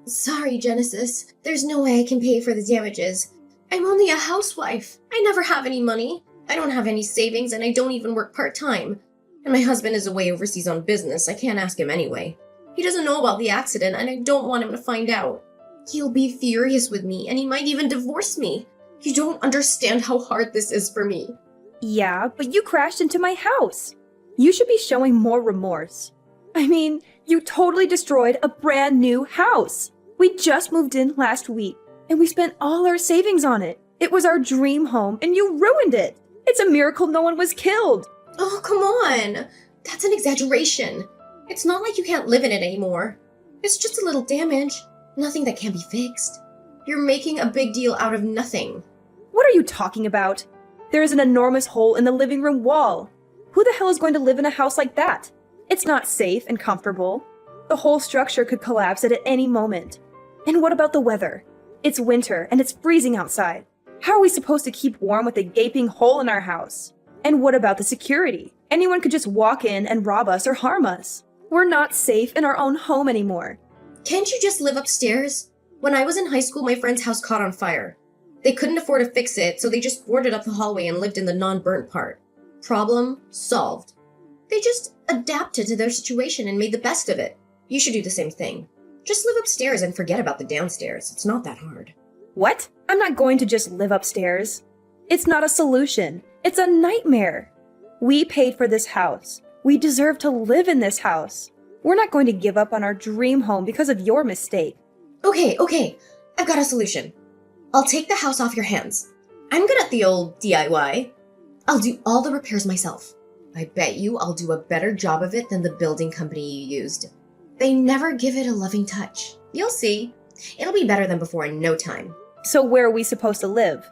Sorry, Genesis. There's no way I can pay for the damages. I'm only a housewife. I never have any money. I don't have any savings and I don't even work part-time. And my husband is away overseas on business. I can't ask him anyway. He doesn't know about the accident and I don't want him to find out. He'll be furious with me and he might even divorce me. You don't understand how hard this is for me. Yeah, but you crashed into my house. You should be showing more remorse. I mean, you totally destroyed a brand new house. We just moved in last week, and we spent all our savings on it. It was our dream home, and you ruined it. It's a miracle no one was killed. Oh, come on. That's an exaggeration. It's not like you can't live in it anymore. It's just a little damage. Nothing that can't be fixed. You're making a big deal out of nothing. What are you talking about? There is an enormous hole in the living room wall. Who the hell is going to live in a house like that? It's not safe and comfortable. The whole structure could collapse at any moment. And what about the weather? It's winter and it's freezing outside. How are we supposed to keep warm with a gaping hole in our house? And what about the security? Anyone could just walk in and rob us or harm us. We're not safe in our own home anymore. Can't you just live upstairs? When I was in high school, my friend's house caught on fire. They couldn't afford to fix it, so they just boarded up the hallway and lived in the non-burnt part. Problem solved. They just adapted to their situation and made the best of it. You should do the same thing. Just live upstairs and forget about the downstairs. It's not that hard. What? I'm not going to just live upstairs. It's not a solution. It's a nightmare. We paid for this house. We deserve to live in this house. We're not going to give up on our dream home because of your mistake. Okay. I've got a solution. I'll take the house off your hands. I'm good at the old DIY. I'll do all the repairs myself. I bet you I'll do a better job of it than the building company you used. They never give it a loving touch. You'll see. It'll be better than before in no time. So where are we supposed to live?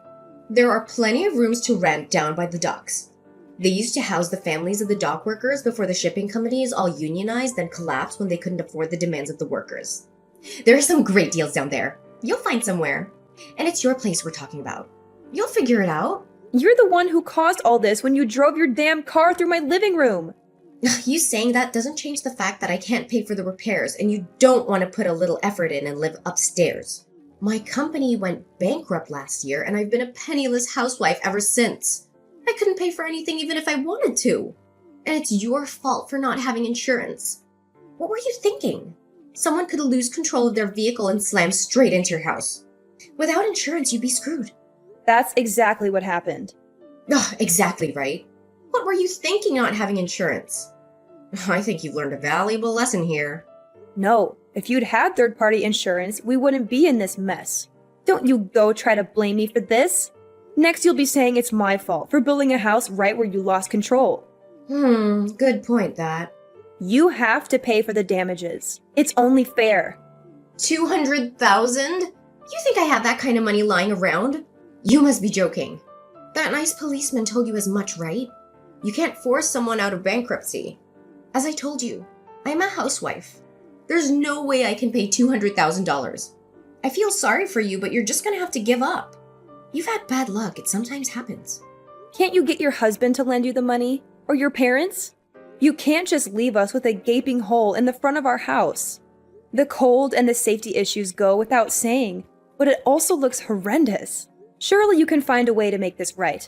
There are plenty of rooms to rent down by the docks. They used to house the families of the dock workers before the shipping companies all unionized and collapsed when they couldn't afford the demands of the workers. There are some great deals down there. You'll find somewhere. And it's your place we're talking about. You'll figure it out. You're the one who caused all this when you drove your damn car through my living room. You saying that doesn't change the fact that I can't pay for the repairs and you don't want to put a little effort in and live upstairs. My company went bankrupt last year and I've been a penniless housewife ever since. I couldn't pay for anything even if I wanted to. And it's your fault for not having insurance. What were you thinking? Someone could lose control of their vehicle and slam straight into your house. Without insurance, you'd be screwed. That's exactly what happened. Ugh, exactly right. What were you thinking not having insurance? I think you've learned a valuable lesson here. No, if you'd had third-party insurance, we wouldn't be in this mess. Don't you go try to blame me for this. Next, you'll be saying it's my fault for building a house right where you lost control. Good point, that. You have to pay for the damages. It's only fair. 200,000? You think I have that kind of money lying around? You must be joking. That nice policeman told you as much, right? You can't force someone out of bankruptcy. As I told you, I'm a housewife. There's no way I can pay $200,000. I feel sorry for you, but you're just gonna have to give up. You've had bad luck. It sometimes happens. Can't you get your husband to lend you the money? Or your parents? You can't just leave us with a gaping hole in the front of our house. The cold and the safety issues go without saying, but it also looks horrendous. Surely you can find a way to make this right.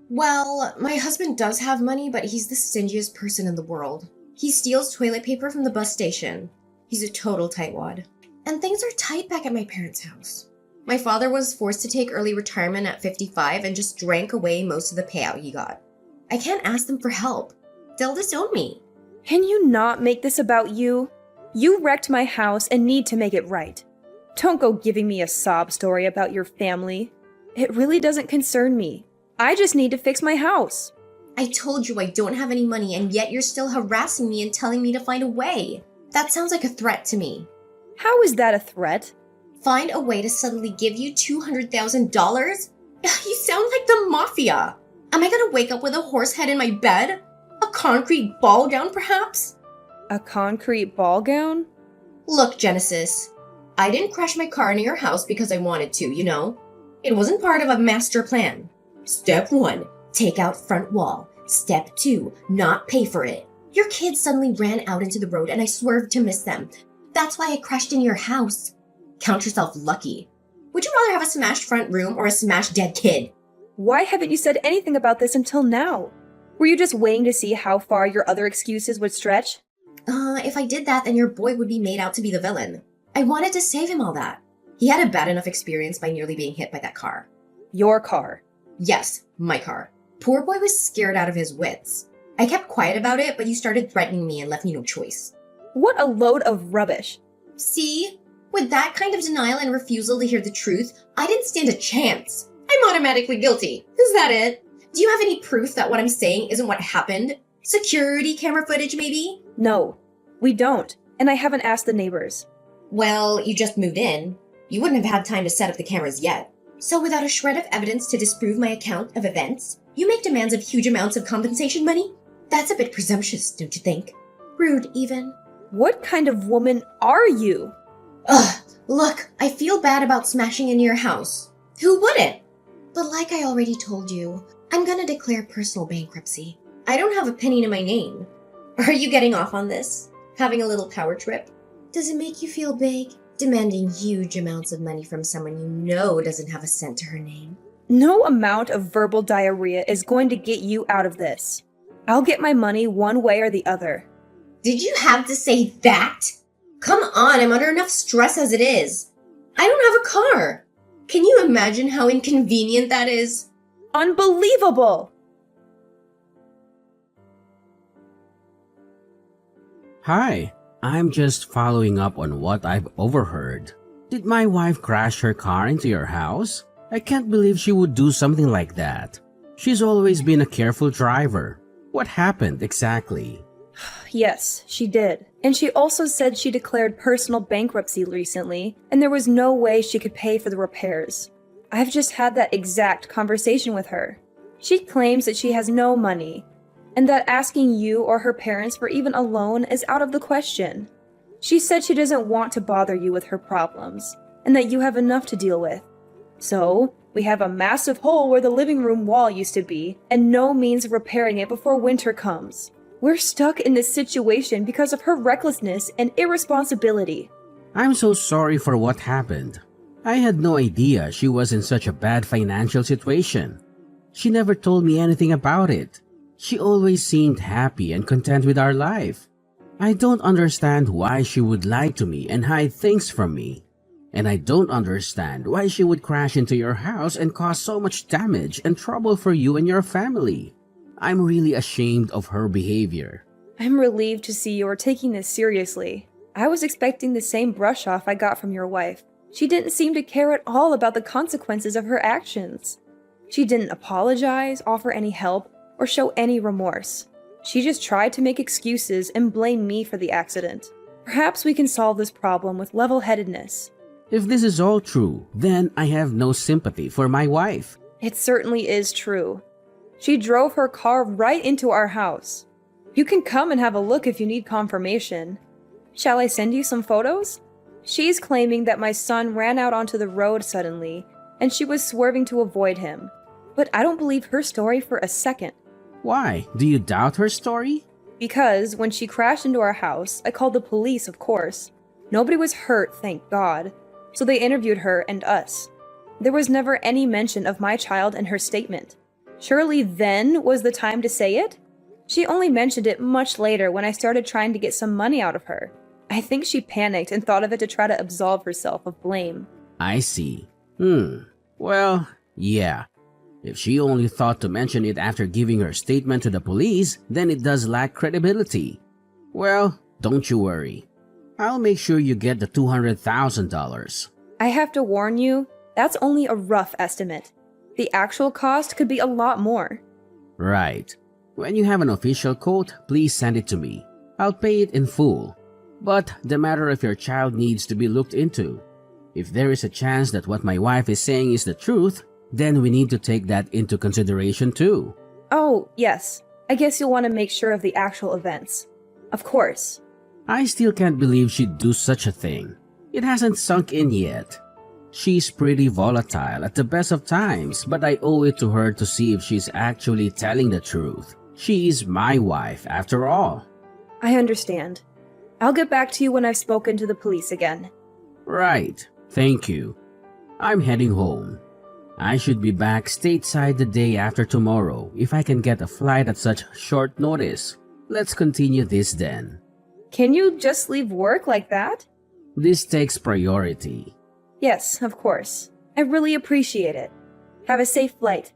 Well, my husband does have money, but he's the stingiest person in the world. He steals toilet paper from the bus station. He's a total tightwad. And things are tight back at my parents' house. My father was forced to take early retirement at 55 and just drank away most of the payout he got. I can't ask them for help. They'll disown me. Can you not make this about you? You wrecked my house and need to make it right. Don't go giving me a sob story about your family. It really doesn't concern me. I just need to fix my house. I told you I don't have any money, and yet you're still harassing me and telling me to find a way. That sounds like a threat to me. How is that a threat? Find a way to suddenly give you $200,000? You sound like the mafia. Am I gonna wake up with a horse head in my bed? A concrete ball gown, perhaps? A concrete ball gown? Look, Genesis, I didn't crash my car into your house because I wanted to, you know? It wasn't part of a master plan. Step 1, take out front wall. Step 2, not pay for it. Your kids suddenly ran out into the road and I swerved to miss them. That's why I crashed into your house. Count yourself lucky. Would you rather have a smashed front room or a smashed dead kid? Why haven't you said anything about this until now? Were you just waiting to see how far your other excuses would stretch? If I did that, then your boy would be made out to be the villain. I wanted to save him all that. He had a bad enough experience by nearly being hit by that car. Your car. Yes, my car. Poor boy was scared out of his wits. I kept quiet about it, but you started threatening me and left me no choice. What a load of rubbish. See? With that kind of denial and refusal to hear the truth, I didn't stand a chance. I'm automatically guilty. Is that it? Do you have any proof that what I'm saying isn't what happened? Security camera footage, maybe? No, we don't, and I haven't asked the neighbors. Well, you just moved in. You wouldn't have had time to set up the cameras yet. So without a shred of evidence to disprove my account of events, you make demands of huge amounts of compensation money? That's a bit presumptuous, don't you think? Rude, even. What kind of woman are you? Ugh, look, I feel bad about smashing into your house. Who wouldn't? But like I already told you, I'm gonna declare personal bankruptcy. I don't have a penny to my name. Are you getting off on this? Having a little power trip? Does it make you feel big? Demanding huge amounts of money from someone you know doesn't have a cent to her name? No amount of verbal diarrhea is going to get you out of this. I'll get my money one way or the other. Did you have to say that? Come on, I'm under enough stress as it is. I don't have a car. Can you imagine how inconvenient that is? Unbelievable! Hi, I'm just following up on what I've overheard. Did my wife crash her car into your house? I can't believe she would do something like that. She's always been a careful driver. What happened exactly? Yes, she did. And she also said she declared personal bankruptcy recently, and there was no way she could pay for the repairs. I've just had that exact conversation with her. She claims that she has no money, and that asking you or her parents for even a loan is out of the question. She said she doesn't want to bother you with her problems, and that you have enough to deal with. So, we have a massive hole where the living room wall used to be, and no means of repairing it before winter comes. We're stuck in this situation because of her recklessness and irresponsibility. I'm so sorry for what happened. I had no idea she was in such a bad financial situation. She never told me anything about it. She always seemed happy and content with our life. I don't understand why she would lie to me and hide things from me. And I don't understand why she would crash into your house and cause so much damage and trouble for you and your family. I'm really ashamed of her behavior. I'm relieved to see you're taking this seriously. I was expecting the same brush off I got from your wife. She didn't seem to care at all about the consequences of her actions. She didn't apologize, offer any help, or show any remorse. She just tried to make excuses and blame me for the accident. Perhaps we can solve this problem with level-headedness. If this is all true, then I have no sympathy for my wife. It certainly is true. She drove her car right into our house. You can come and have a look if you need confirmation. Shall I send you some photos? She's claiming that my son ran out onto the road suddenly, and she was swerving to avoid him. But I don't believe her story for a second. Why? Do you doubt her story? Because when she crashed into our house, I called the police, of course. Nobody was hurt, thank God. So they interviewed her and us. There was never any mention of my child in her statement. Surely then was the time to say it? She only mentioned it much later when I started trying to get some money out of her. I think she panicked and thought of it to try to absolve herself of blame. I see. Well, yeah. If she only thought to mention it after giving her statement to the police, then it does lack credibility. Well, don't you worry. I'll make sure you get the $200,000. I have to warn you, that's only a rough estimate. The actual cost could be a lot more. Right. When you have an official quote, please send it to me. I'll pay it in full. But the matter of your child needs to be looked into. If there is a chance that what my wife is saying is the truth, then we need to take that into consideration too. Oh, yes. I guess you'll want to make sure of the actual events. Of course. I still can't believe she'd do such a thing. It hasn't sunk in yet. She's pretty volatile at the best of times, but I owe it to her to see if she's actually telling the truth. She's my wife, after all. I understand. I'll get back to you when I've spoken to the police again. Right. Thank you. I'm heading home. I should be back stateside the day after tomorrow if I can get a flight at such short notice. Let's continue this then. Can you just leave work like that? This takes priority. Yes, of course. I really appreciate it. Have a safe flight.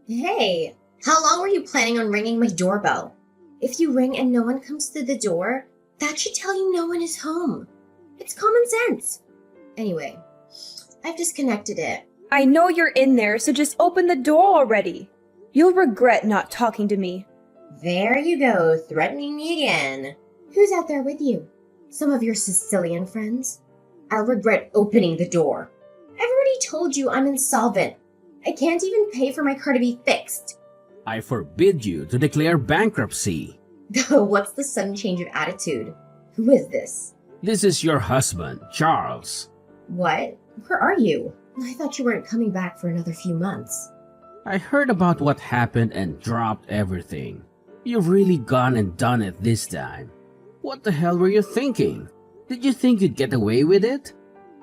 Hey, how long were you planning on ringing my doorbell? If you ring and no one comes through the door, that should tell you no one is home. It's common sense. Anyway, I've disconnected it. I know you're in there, so just open the door already. You'll regret not talking to me. There you go, threatening me again. Who's out there with you? Some of your Sicilian friends? I'll regret opening the door. I've already told you I'm insolvent. I can't even pay for my car to be fixed. I forbid you to declare bankruptcy. What's the sudden change of attitude? Who is this? This is your husband, Charles. What? Where are you? I thought you weren't coming back for another few months. I heard about what happened and dropped everything. You've really gone and done it this time. What the hell were you thinking? Did you think you'd get away with it?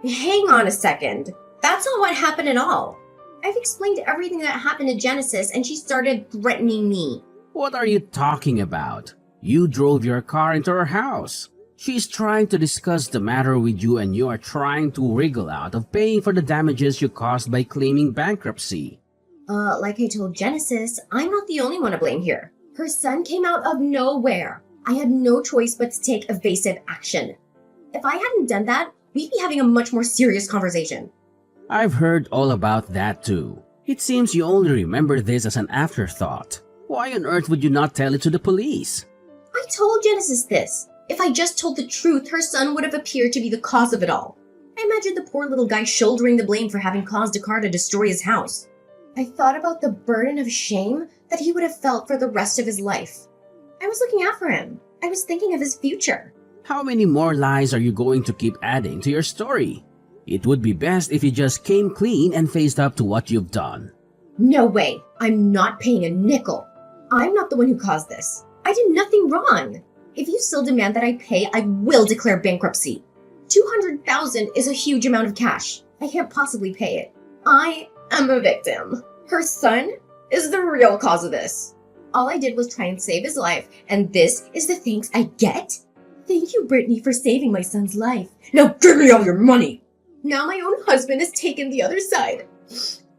Hang on a second. That's not what happened at all. I've explained everything that happened to Genesis and she started threatening me. What are you talking about? You drove your car into her house. She's trying to discuss the matter with you and you are trying to wriggle out of paying for the damages you caused by claiming bankruptcy. Like I told Genesis, I'm not the only one to blame here. Her son came out of nowhere. I had no choice but to take evasive action. If I hadn't done that, we'd be having a much more serious conversation. I've heard all about that too. It seems you only remember this as an afterthought. Why on earth would you not tell it to the police? I told Genesis this. If I just told the truth, her son would have appeared to be the cause of it all. I imagined the poor little guy shouldering the blame for having caused a car to destroy his house. I thought about the burden of shame that he would have felt for the rest of his life. I was looking out for him. I was thinking of his future. How many more lies are you going to keep adding to your story? It would be best if you just came clean and faced up to what you've done. No way. I'm not paying a nickel. I'm not the one who caused this. I did nothing wrong. If you still demand that I pay, I will declare bankruptcy. $200,000 is a huge amount of cash. I can't possibly pay it. I am a victim. Her son is the real cause of this. All I did was try and save his life, and this is the thanks I get? Thank you, Brittany, for saving my son's life. Now give me all your money. Now my own husband has taken the other side.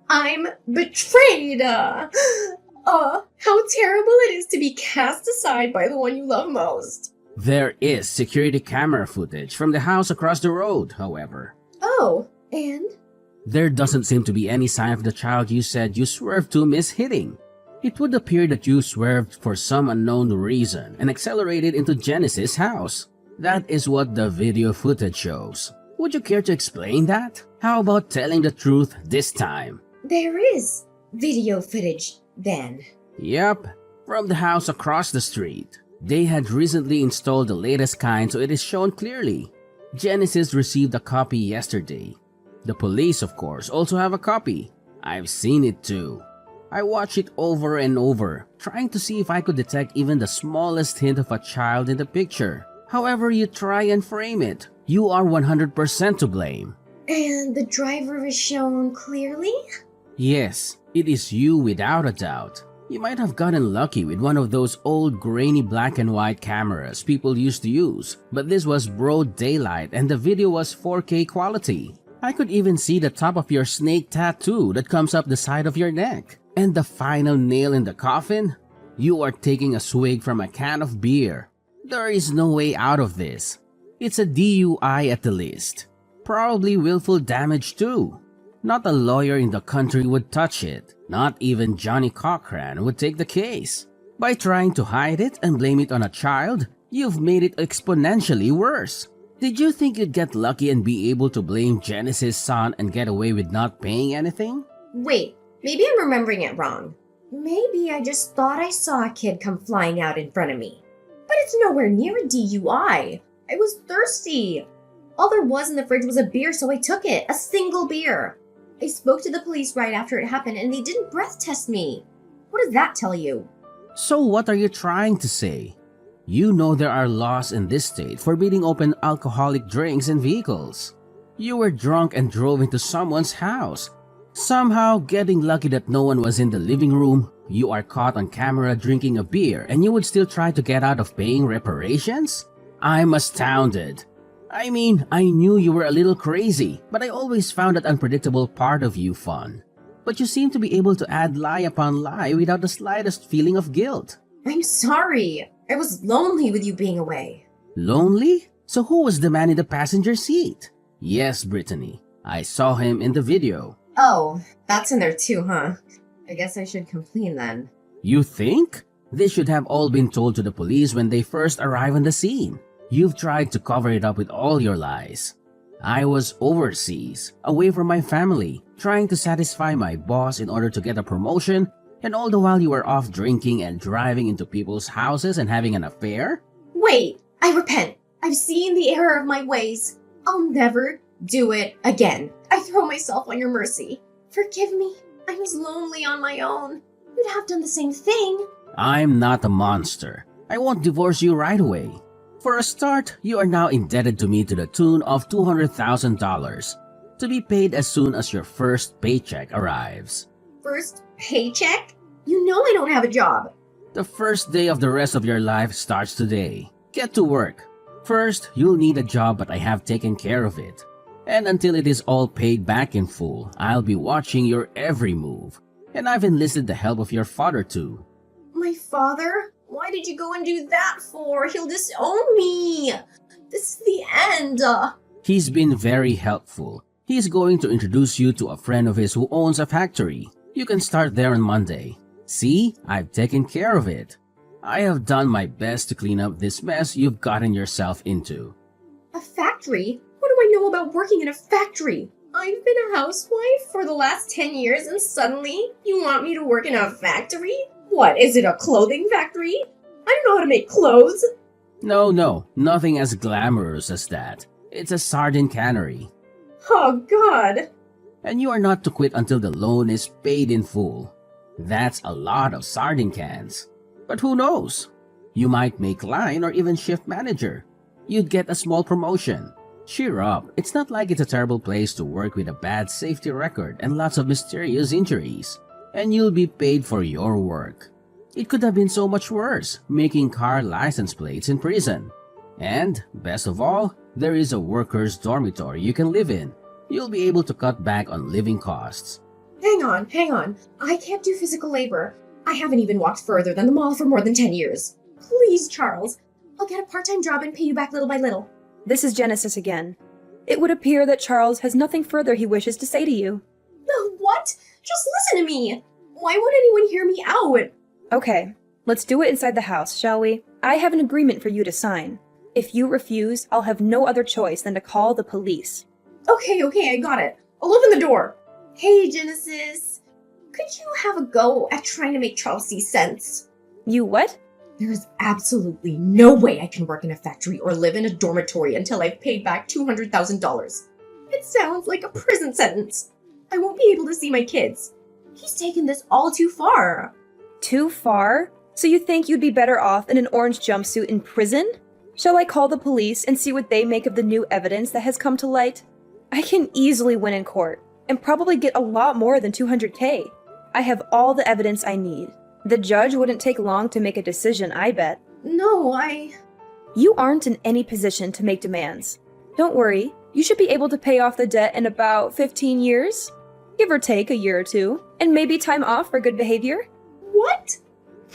I'm betrayed. How terrible it is to be cast aside by the one you love most. There is security camera footage from the house across the road, however. Oh, and? There doesn't seem to be any sign of the child you said you swerved to miss hitting. It would appear that you swerved for some unknown reason and accelerated into Genesis' house. That is what the video footage shows. Would you care to explain that? How about telling the truth this time? There is video footage, then. Yep, from the house across the street. They had recently installed the latest kind, so it is shown clearly. Genesis received a copy yesterday. The police, of course, also have a copy. I've seen it too. I watched it over and over, trying to see if I could detect even the smallest hint of a child in the picture. However you try and frame it, you are 100% to blame. And the driver is shown clearly? Yes, it is you without a doubt. You might have gotten lucky with one of those old grainy black and white cameras people used to use, but this was broad daylight and the video was 4K quality. I could even see the top of your snake tattoo that comes up the side of your neck. And the final nail in the coffin? You are taking a swig from a can of beer. There is no way out of this. It's a DUI at the least. Probably willful damage too. Not a lawyer in the country would touch it. Not even Johnny Cochran would take the case. By trying to hide it and blame it on a child, you've made it exponentially worse. Did you think you'd get lucky and be able to blame Genesis' son and get away with not paying anything? Wait, maybe I'm remembering it wrong. Maybe I just thought I saw a kid come flying out in front of me. But it's nowhere near a DUI. I was thirsty. All there was in the fridge was a beer, so I took it. A single beer. I spoke to the police right after it happened and they didn't breath test me. What does that tell you? So what are you trying to say? You know there are laws in this state forbidding open alcoholic drinks in vehicles. You were drunk and drove into someone's house. Somehow, getting lucky that no one was in the living room, you are caught on camera drinking a beer and you would still try to get out of paying reparations? I'm astounded. I mean, I knew you were a little crazy, but I always found that unpredictable part of you fun. But you seem to be able to add lie upon lie without the slightest feeling of guilt. I'm sorry. I was lonely with you being away. Lonely? So who was the man in the passenger seat? Yes, Brittany. I saw him in the video. Oh, that's in there too, huh? I guess I should complain then. You think? This should have all been told to the police when they first arrive on the scene. You've tried to cover it up with all your lies. I was overseas, away from my family, trying to satisfy my boss in order to get a promotion, and all the while you were off drinking and driving into people's houses and having an affair? Wait, I repent. I've seen the error of my ways. I'll never do it again. I throw myself on your mercy. Forgive me. I was lonely on my own. You'd have done the same thing. I'm not a monster. I won't divorce you right away. For a start, you are now indebted to me to the tune of $200,000 to be paid as soon as your first paycheck arrives. First paycheck? You know I don't have a job. The first day of the rest of your life starts today. Get to work. First, you'll need a job, but I have taken care of it. And until it is all paid back in full, I'll be watching your every move. And I've enlisted the help of your father too. My father? Why did you go and do that for? He'll disown me. This is the end. He's been very helpful. He's going to introduce you to a friend of his who owns a factory. You can start there on Monday. See, I've taken care of it. I have done my best to clean up this mess you've gotten yourself into. A factory? What do I know about working in a factory? I've been a housewife for the last 10 years and suddenly you want me to work in a factory? What, is it a clothing factory? I don't know how to make clothes. No, nothing as glamorous as that. It's a sardine cannery. Oh, God. And you are not to quit until the loan is paid in full. That's a lot of sardine cans. But who knows? You might make line or even shift manager. You'd get a small promotion. Cheer up, it's not like it's a terrible place to work with a bad safety record and lots of mysterious injuries. And you'll be paid for your work. It could have been so much worse, making car license plates in prison. And, best of all, there is a workers' dormitory you can live in. You'll be able to cut back on living costs. Hang on. I can't do physical labor. I haven't even walked further than the mall for more than 10 years. Please, Charles. I'll get a part-time job and pay you back little by little. This is Genesis again. It would appear that Charles has nothing further he wishes to say to you. What? Just listen to me. Why won't anyone hear me out? Okay, let's do it inside the house, shall we? I have an agreement for you to sign. If you refuse, I'll have no other choice than to call the police. Okay, I got it. I'll open the door. Hey, Genesis. Could you have a go at trying to make Charles see sense? You what? There is absolutely no way I can work in a factory or live in a dormitory until I've paid back $200,000. It sounds like a prison sentence. I won't be able to see my kids. He's taken this all too far. Too far? So you think you'd be better off in an orange jumpsuit in prison? Shall I call the police and see what they make of the new evidence that has come to light? I can easily win in court, and probably get a lot more than $200K. I have all the evidence I need. The judge wouldn't take long to make a decision, I bet. No, You aren't in any position to make demands. Don't worry, you should be able to pay off the debt in about 15 years. Give or take a year or two, and maybe time off for good behavior. What?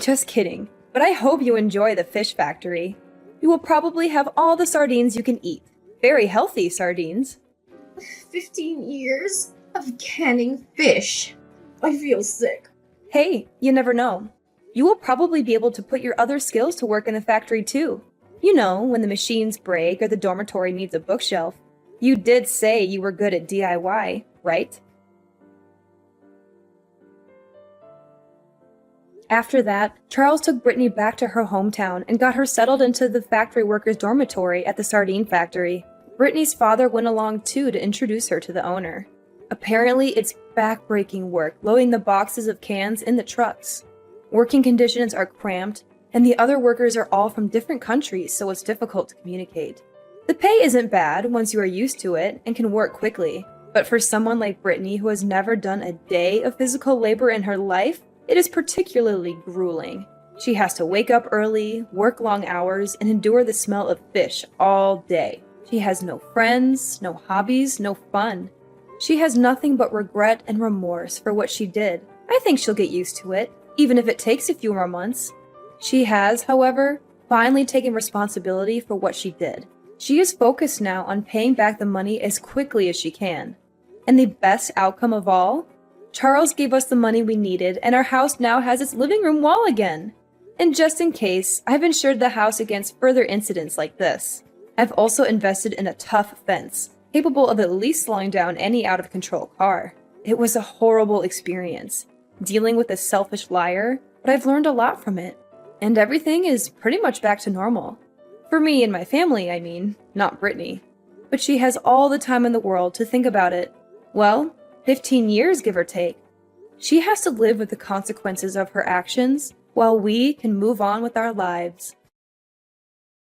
Just kidding, but I hope you enjoy the fish factory. You will probably have all the sardines you can eat. Very healthy sardines. 15 years of canning fish. I feel sick. Hey, you never know. You will probably be able to put your other skills to work in the factory too. You know, when the machines break or the dormitory needs a bookshelf. You did say you were good at DIY, right? After that, Charles took Brittany back to her hometown and got her settled into the factory workers' dormitory at the sardine factory. Brittany's father went along too to introduce her to the owner. Apparently, it's back-breaking work loading the boxes of cans in the trucks. Working conditions are cramped, And the other workers are all from different countries, so it's difficult to communicate. The pay isn't bad once you are used to it and can work quickly, but for someone like Brittany who has never done a day of physical labor in her life, it is particularly grueling. She has to wake up early, work long hours, and endure the smell of fish all day. She has no friends, no hobbies, no fun. She has nothing but regret and remorse for what she did. I think she'll get used to it, even if it takes a few more months. She has, however, finally taken responsibility for what she did. She is focused now on paying back the money as quickly as she can. And the best outcome of all? Charles gave us the money we needed, and our house now has its living room wall again. And just in case, I've insured the house against further incidents like this. I've also invested in a tough fence, capable of at least slowing down any out-of-control car. It was a horrible experience, dealing with a selfish liar, but I've learned a lot from it. And everything is pretty much back to normal. For me and my family, I mean, not Brittany. But she has all the time in the world to think about it. Well, 15 years, give or take. She has to live with the consequences of her actions, while we can move on with our lives.